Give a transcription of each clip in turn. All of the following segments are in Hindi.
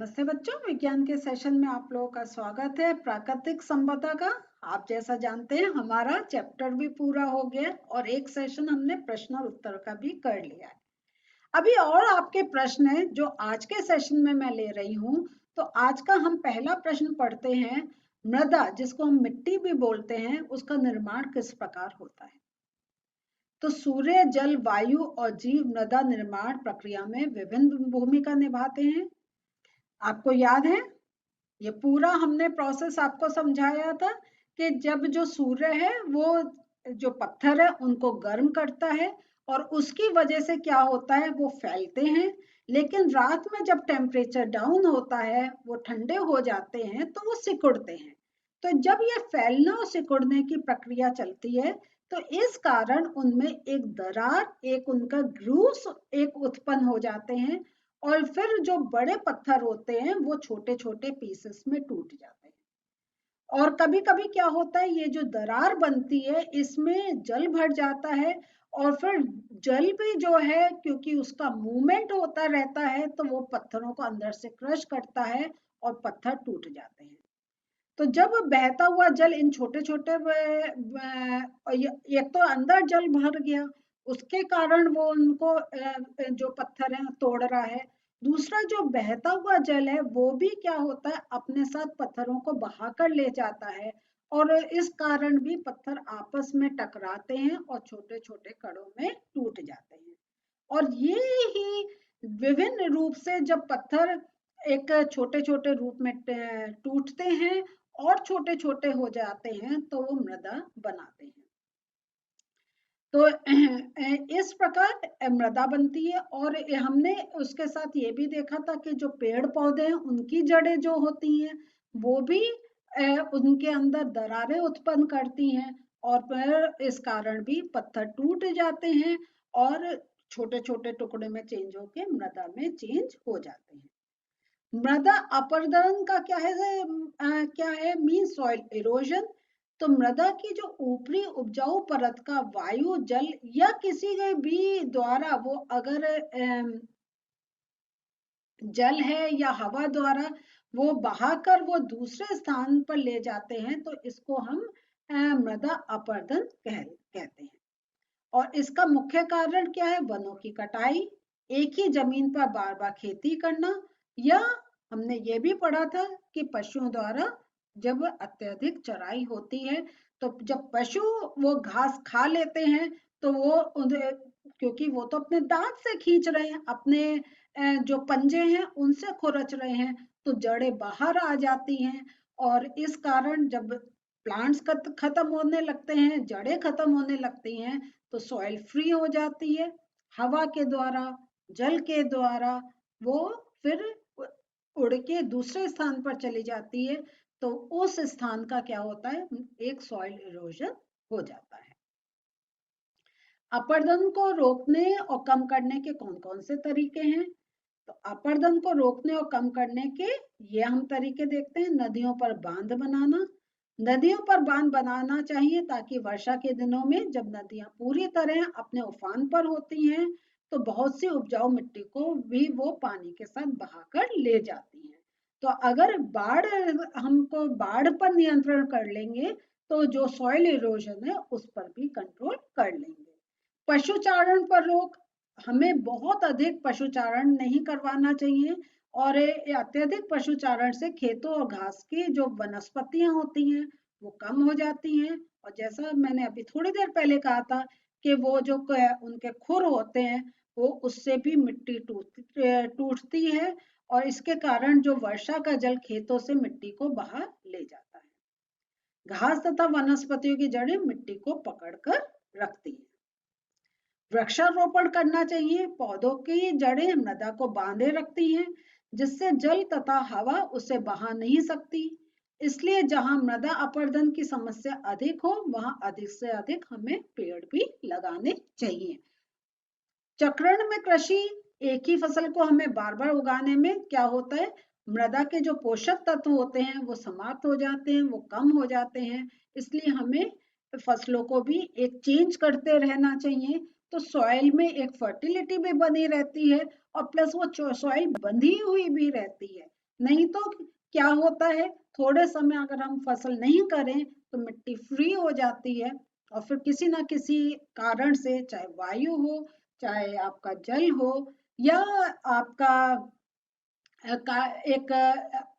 नमस्ते बच्चों, विज्ञान के सेशन में आप लोगों का स्वागत है। प्राकृतिक संपदा का आप जैसा जानते हैं हमारा चैप्टर भी पूरा हो गया और एक सेशन हमने प्रश्न और उत्तर का भी कर लिया है। अभी और आपके प्रश्न है जो आज के सेशन में मैं ले रही हूँ। तो आज का हम पहला प्रश्न पढ़ते हैं। मृदा, जिसको हम मिट्टी भी बोलते हैं, उसका निर्माण किस प्रकार होता है? तो सूर्य, जल, वायु और जीव मृदा निर्माण प्रक्रिया में विभिन्न भूमिका निभाते हैं। आपको याद है ये पूरा हमने प्रोसेस आपको समझाया था कि जब जो सूर्य है वो जो पत्थर है उनको गर्म करता है और उसकी वजह से क्या होता है, वो फैलते हैं। लेकिन रात में जब टेम्परेचर डाउन होता है, वो ठंडे हो जाते हैं, तो वो सिकुड़ते हैं। तो जब ये फैलना और सिकुड़ने की प्रक्रिया चलती है, तो इस कारण उनमें एक दरार, एक उनका ग्रूव्स एक उत्पन्न हो जाते हैं और फिर जो बड़े पत्थर होते हैं वो छोटे छोटे पीसेस में टूट जाते हैं। और कभी कभी क्या होता है, ये जो दरार बनती है इसमें जल भर जाता है और फिर जल भी जो है, क्योंकि उसका मूवमेंट होता रहता है, तो वो पत्थरों को अंदर से क्रश करता है और पत्थर टूट जाते हैं। तो जब बहता हुआ जल इन छोटे छोटे एक तो अंदर जल भर गया, उसके कारण वो उनको जो पत्थर है तोड़ रहा है। दूसरा जो बहता हुआ जल है वो भी क्या होता है, अपने साथ पत्थरों को बहा कर ले जाता है और इस कारण भी पत्थर आपस में टकराते हैं और छोटे छोटे कणों में टूट जाते हैं। और ये ही विभिन्न रूप से जब पत्थर एक छोटे छोटे रूप में टूटते हैं और छोटे छोटे हो जाते हैं, तो वो मृदा बनाते हैं। तो इस प्रकार मृदा बनती है। और हमने उसके साथ ये भी देखा था कि जो पेड़ पौधे हैं उनकी जड़ें जो होती हैं वो भी उनके अंदर दरारें उत्पन्न करती हैं और फिर इस कारण भी पत्थर टूट जाते हैं और छोटे छोटे टुकड़े में चेंज होके मृदा में चेंज हो जाते हैं। मृदा अपरदन का क्या है मीन सॉइल इरोजन। तो मृदा की जो ऊपरी उपजाऊ परत का वायु, जल या किसी के भी द्वारा वो अगर जल है या हवा द्वारा वो बहाकर वो दूसरे स्थान पर ले जाते हैं, तो इसको हम मृदा अपरदन कहते हैं। और इसका मुख्य कारण क्या है? वनों की कटाई, एक ही जमीन पर बार बार खेती करना, या हमने ये भी पढ़ा था कि पशुओं द्वारा जब अत्यधिक चराई होती है, तो जब पशु वो घास खा लेते हैं तो वो क्योंकि वो तो अपने दांत से खींच रहे हैं, अपने जो पंजे हैं उनसे खुरच रहे हैं, तो जड़ें बाहर आ जाती हैं और इस कारण जब प्लांट्स खत्म होने लगते हैं, जड़ें खत्म होने लगती हैं, तो सॉइल फ्री हो जाती है। हवा के द्वारा, जल के द्वारा वो फिर उड़ के दूसरे स्थान पर चली जाती है, तो उस स्थान का क्या होता है, एक सॉइल इरोजन हो जाता है। अपरदन को रोकने और कम करने के कौन कौन से तरीके हैं? तो अपरदन को रोकने और कम करने के ये हम तरीके देखते हैं। नदियों पर बांध बनाना। नदियों पर बांध बनाना चाहिए ताकि वर्षा के दिनों में जब नदियां पूरी तरह अपने उफान पर होती हैं, तो बहुत सी उपजाऊ मिट्टी को भी वो पानी के साथ बहाकर ले जाती हैं। तो अगर हमको बाढ़ पर नियंत्रण कर लेंगे, तो जो सॉइल इरोजन है उस पर भी कंट्रोल कर लेंगे। पशुचारण पर रोक। हमें बहुत अधिक पशुचारण नहीं करवाना चाहिए और अत्यधिक पशुचारण से खेतों और घास की जो वनस्पतियां होती हैं वो कम हो जाती हैं। और जैसा मैंने अभी थोड़ी देर पहले कहा था कि वो जो उनके खुर होते हैं वो उससे भी मिट्टी टूटती है और इसके कारण जो वर्षा का जल खेतों से मिट्टी को बहा ले जाता है। घास तथा वनस्पतियों की जड़ें मिट्टी को पकड़कर रखती हैं। वृक्षारोपण करना चाहिए। पौधों की जड़ें मृदा को बांधे रखती हैं, जिससे जल तथा हवा उसे बहा नहीं सकती। इसलिए जहां मृदा अपरदन की समस्या अधिक हो, वहां अधिक से अधिक हमें पेड़ भी लगाने चाहिए। चक्रण में कृषि, एक ही फसल को हमें बार बार उगाने में क्या होता है, मृदा के जो पोषक तत्व होते हैं वो समाप्त हो जाते हैं, वो कम हो जाते हैं। इसलिए हमें फसलों को भी एक चेंज करते रहना चाहिए, तो सॉइल में एक फर्टिलिटी भी बनी रहती है और प्लस वो सॉइल बंधी हुई भी रहती है। नहीं तो क्या होता है, थोड़े समय अगर हम फसल नहीं करें तो मिट्टी फ्री हो जाती है और फिर किसी ना किसी कारण से, चाहे वायु हो, चाहे आपका जल हो, या आपका एक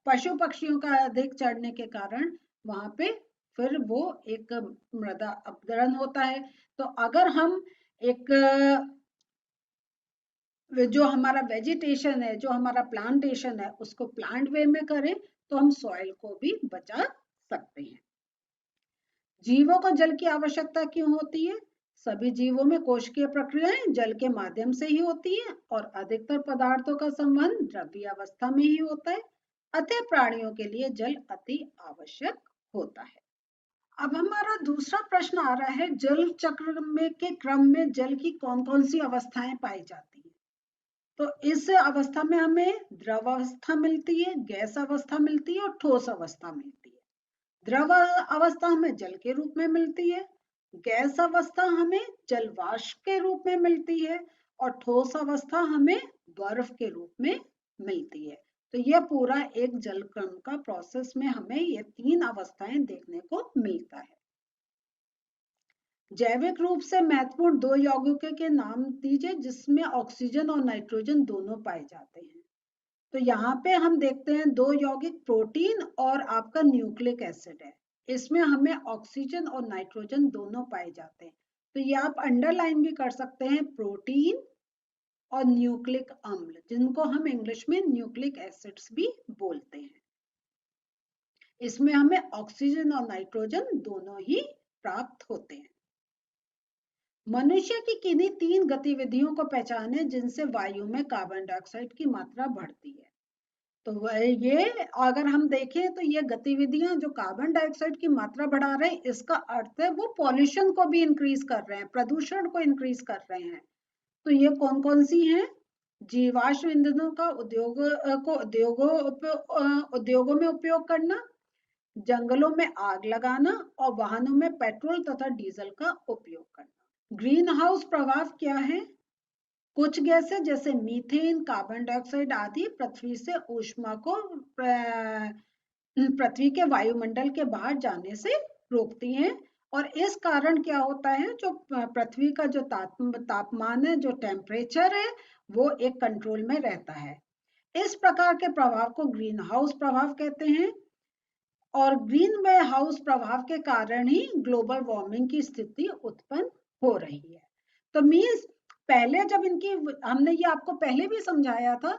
पशु पक्षियों का अधिक चढ़ने के कारण वहां पे फिर वो एक मृदा अपरदन होता है। तो अगर हम एक जो हमारा वेजिटेशन है, जो हमारा प्लांटेशन है, उसको प्लांट वे में करें तो हम सॉइल को भी बचा सकते हैं। जीवों को जल की आवश्यकता क्यों होती है? सभी जीवों में कोशिकीय प्रक्रियाएं जल के माध्यम से ही होती है और अधिकतर पदार्थों का संबंध द्रव्य अवस्था में ही होता है। अतः प्राणियों के लिए जल अति आवश्यक होता है। अब हमारा दूसरा प्रश्न आ रहा है, जल चक्र में के क्रम में जल की कौन कौन सी अवस्थाएं पाई जाती है? तो इस अवस्था में हमें द्रव अवस्था मिलती है, गैस अवस्था मिलती है और ठोस अवस्था मिलती है। द्रव अवस्था हमें जल के रूप में मिलती है, गैस अवस्था हमें जल वाष्प के रूप में मिलती है और ठोस अवस्था हमें बर्फ के रूप में मिलती है। तो यह पूरा एक जल क्रम का प्रोसेस में हमें ये तीन अवस्थाएं देखने को मिलता है। जैविक रूप से महत्वपूर्ण दो यौगिकों के नाम दीजिए जिसमें ऑक्सीजन और नाइट्रोजन दोनों पाए जाते हैं। तो यहाँ पे हम देखते हैं दो यौगिक, प्रोटीन और आपका न्यूक्लिक एसिड है। इसमें हमें ऑक्सीजन और नाइट्रोजन दोनों पाए जाते हैं। तो ये आप अंडरलाइन भी कर सकते हैं, प्रोटीन और न्यूक्लिक अम्ल, जिनको हम इंग्लिश में न्यूक्लिक एसिड्स भी बोलते हैं। इसमें हमें ऑक्सीजन और नाइट्रोजन दोनों ही प्राप्त होते हैं। मनुष्य की किन्हीं तीन गतिविधियों को पहचाने जिनसे वायु में कार्बन डाइऑक्साइड की मात्रा बढ़ती है। तो ये अगर हम देखें तो ये गतिविधियां जो कार्बन डाइऑक्साइड की मात्रा बढ़ा रहे हैं, इसका अर्थ है वो पॉल्यूशन को भी इंक्रीज कर रहे हैं, प्रदूषण को इंक्रीज कर रहे हैं। तो ये कौन कौन सी हैं? जीवाश्म ईंधनों का उद्योगों में उपयोग करना, जंगलों में आग लगाना और वाहनों में पेट्रोल तथा डीजल का उपयोग करना। ग्रीन हाउस प्रभाव क्या है? कुछ गैसें जैसे मीथेन, कार्बन डाइऑक्साइड आदि पृथ्वी से ऊष्मा को पृथ्वी के वायुमंडल के बाहर जाने से रोकती हैं और इस कारण क्या होता है, जो पृथ्वी का जो तापमान है, जो टेम्परेचर है, वो एक कंट्रोल में रहता है। इस प्रकार के प्रभाव को ग्रीन हाउस प्रभाव कहते हैं और ग्रीन हाउस प्रभाव के कारण ही ग्लोबल वार्मिंग की स्थिति उत्पन्न हो रही है। तो मीन्स पहले जब इनकी, हमने ये आपको पहले भी समझाया था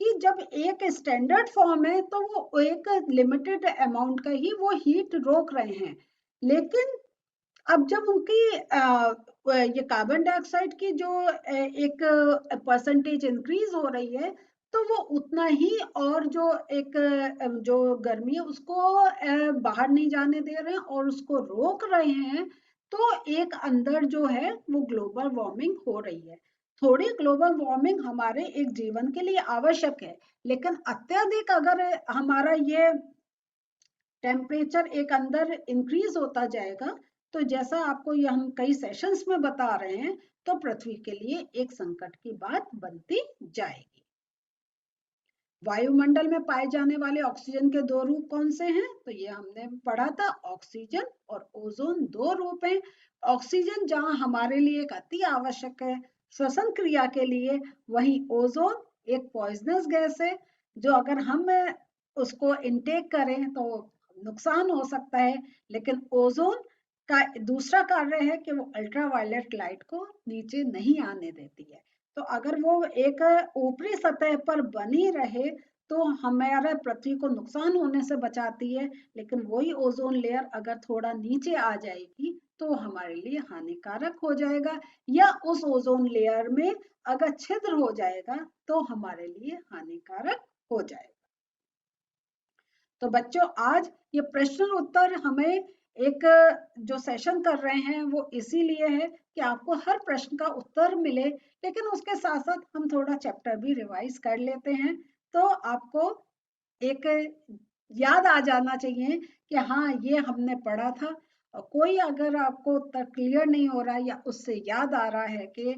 कि जब एक स्टैंडर्ड फॉर्म है तो वो एक लिमिटेड अमाउंट का ही वो हीट रोक रहे हैं, लेकिन अब जब उनकी ये कार्बन डाइऑक्साइड की जो एक परसेंटेज इंक्रीज हो रही है तो वो उतना ही और जो एक जो गर्मी है उसको बाहर नहीं जाने दे रहे हैं और उसको रोक रहे हैं। तो एक अंदर जो है वो ग्लोबल वार्मिंग हो रही है। थोड़ी ग्लोबल वार्मिंग हमारे एक जीवन के लिए आवश्यक है, लेकिन अत्यधिक अगर हमारा ये टेम्परेचर एक अंदर इंक्रीज होता जाएगा तो जैसा आपको ये हम कई सेशंस में बता रहे हैं, तो पृथ्वी के लिए एक संकट की बात बनती जाएगी। वायुमंडल में पाए जाने वाले ऑक्सीजन के दो रूप कौन से हैं? तो ये हमने पढ़ा था, ऑक्सीजन और ओजोन दो रूप हैं। ऑक्सीजन जहां हमारे लिए एक अति आवश्यक है श्वसन क्रिया के लिए, वहीं ओजोन एक पॉइजनस गैस है जो अगर हम उसको इनटेक करें तो नुकसान हो सकता है, लेकिन ओजोन का दूसरा कार्य है कि वो अल्ट्रावायलेट लाइट को नीचे नहीं आने देती है। तो अगर वो एक ऊपरी सतह पर बनी रहे तो हमारा पृथ्वी को नुकसान होने से बचाती है, लेकिन वही ओजोन लेयर अगर थोड़ा नीचे आ जाएगी तो हमारे लिए हानिकारक हो जाएगा, या उस ओजोन लेयर में अगर छिद्र हो जाएगा तो हमारे लिए हानिकारक हो जाएगा। तो बच्चों आज ये प्रश्न उत्तर हमें एक जो सेशन कर रहे हैं वो इसीलिए है कि आपको हर प्रश्न का उत्तर मिले, लेकिन उसके साथ साथ हम थोड़ा चैप्टर भी रिवाइज कर लेते हैं तो आपको एक याद आ जाना चाहिए कि हाँ ये हमने पढ़ा था। और कोई अगर आपको उत्तर क्लियर नहीं हो रहा है या उससे याद आ रहा है कि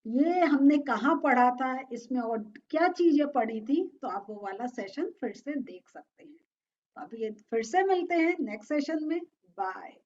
ये हमने कहाँ पढ़ा था, इसमें और क्या चीजें पढ़ी थी, तो आप वो वाला सेशन फिर से देख सकते हैं। तो अभी ये फिर से मिलते हैं नेक्स्ट सेशन में। बाय।